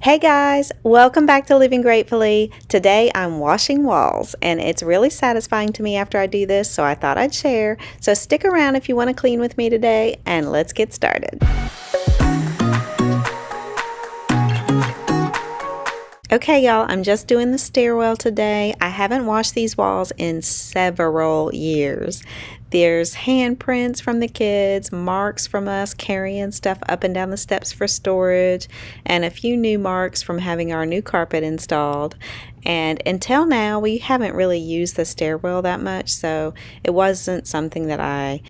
Hey guys, welcome back to Living Gratefully. Today I'm washing walls and it's really satisfying to me after I do this, so I thought I'd share. So stick around if you want to clean with me today and let's get started. Okay y'all, I'm just doing the stairwell today. I haven't washed these walls in several years. There's handprints from the kids, marks from us carrying stuff up and down the steps for storage, and a few new marks from having our new carpet installed. And until now, we haven't really used the stairwell that much, so it wasn't something that I,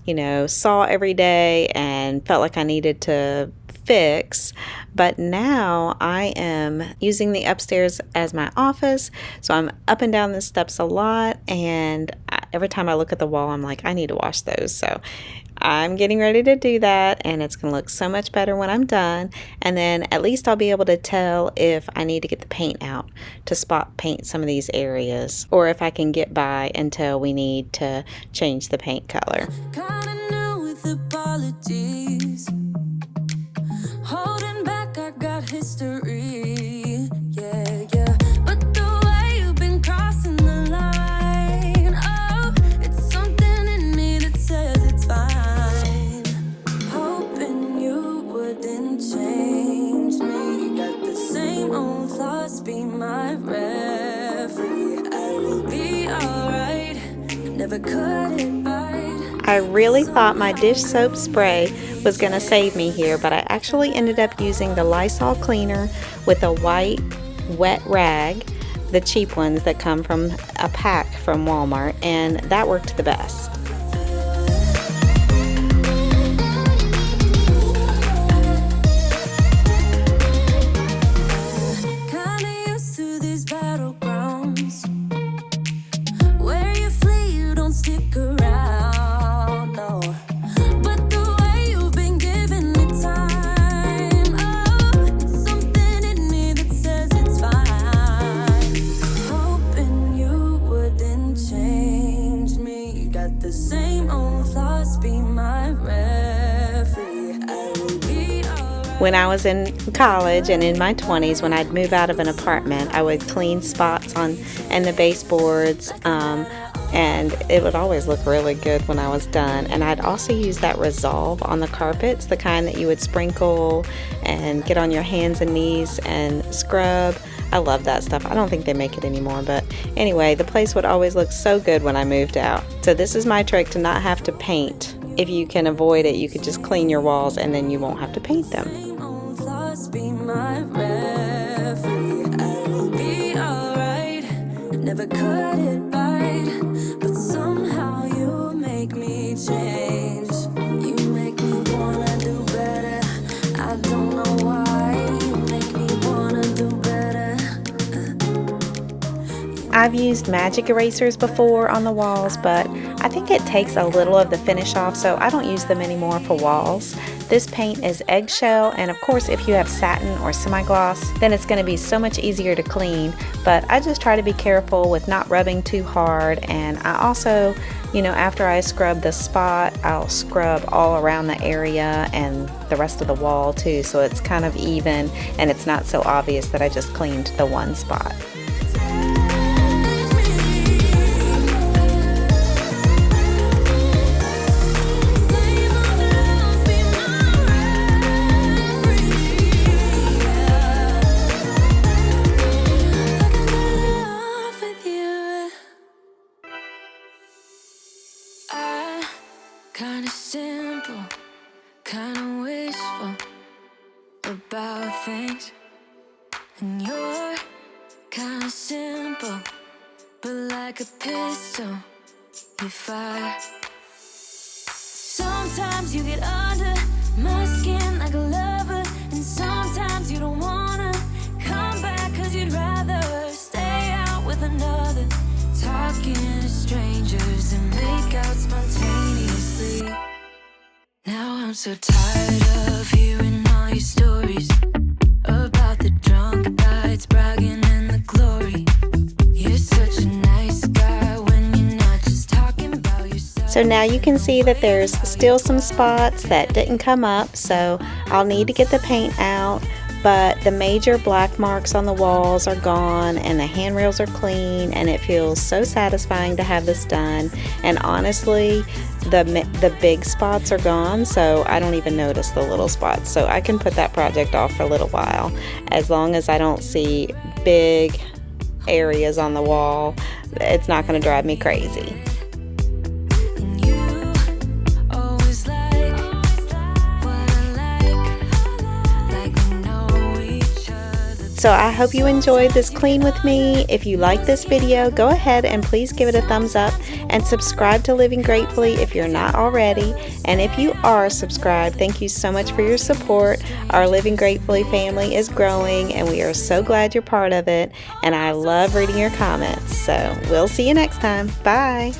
saw every day and felt like I needed to fix. But now I am using the upstairs as my office, so I'm up and down the steps a lot, and every time I look at the wall I'm like, I need to wash those. So I'm getting ready to do that, and it's gonna look so much better when I'm done, and then at least I'll be able to tell if I need to get the paint out to spot paint some of these areas, or if I can get by until we need to change the paint color. Holding back, I got history. Yeah. But the way you've been crossing the line, oh, it's something in me that says it's fine. Hoping you wouldn't change me. Got the same old thoughts, be my referee. I will be alright. Never cut it bite. I really thought my dish soap spray was going to save me here, but I actually ended up using the Lysol cleaner with a white wet rag, the cheap ones that come from a pack from Walmart, and that worked the best. When I was in college and in my 20s, when I'd move out of an apartment, I would clean spots and the baseboards, and it would always look really good when I was done. And I'd also use that Resolve on the carpets, the kind that you would sprinkle and get on your hands and knees and scrub. I love that stuff. I don't think they make it anymore, but anyway, the place would always look so good when I moved out. So this is my trick to not have to paint. If you can avoid it, you could just clean your walls and then you won't have to paint them. Be my referee. I will be alright. Never cut it bite, but somehow you make me change. You make me wanna do better. I don't know why. You make me wanna do better. I've used magic erasers before on the walls, but I think it takes a little of the finish off, so I don't use them anymore for walls. This paint is eggshell, and of course if you have satin or semi-gloss, then it's going to be so much easier to clean, but I just try to be careful with not rubbing too hard. And I also, after I scrub the spot, I'll scrub all around the area and the rest of the wall too, so it's kind of even and it's not so obvious that I just cleaned the one spot. Kinda simple, kinda wishful about things, and you're kinda simple, but like a pistol, you fire. Sometimes you get under my skin like a lover, and sometimes you don't wanna come back 'cause you'd rather stay out with another, talking to strangers and make out spontaneously. Now I'm so tired of hearing all your stories about the drunk nights, bragging in the glory. You're such a nice guy when you're not just talking about yourself. So now you can see that there's still some spots that didn't come up, so I'll need to get the paint out. but the major black marks on the walls are gone and the handrails are clean, and it feels so satisfying to have this done. And honestly, the big spots are gone, so I don't even notice the little spots, so I can put that project off for a little while as long as I don't see big areas on the wall. It's not going to drive me crazy. So I hope you enjoyed this clean with me. If you like this video, go ahead and please give it a thumbs up and subscribe to Living Gratefully if you're not already. And if you are subscribed, thank you so much for your support. Our Living Gratefully family is growing and we are so glad you're part of it. And I love reading your comments. So we'll see you next time. Bye.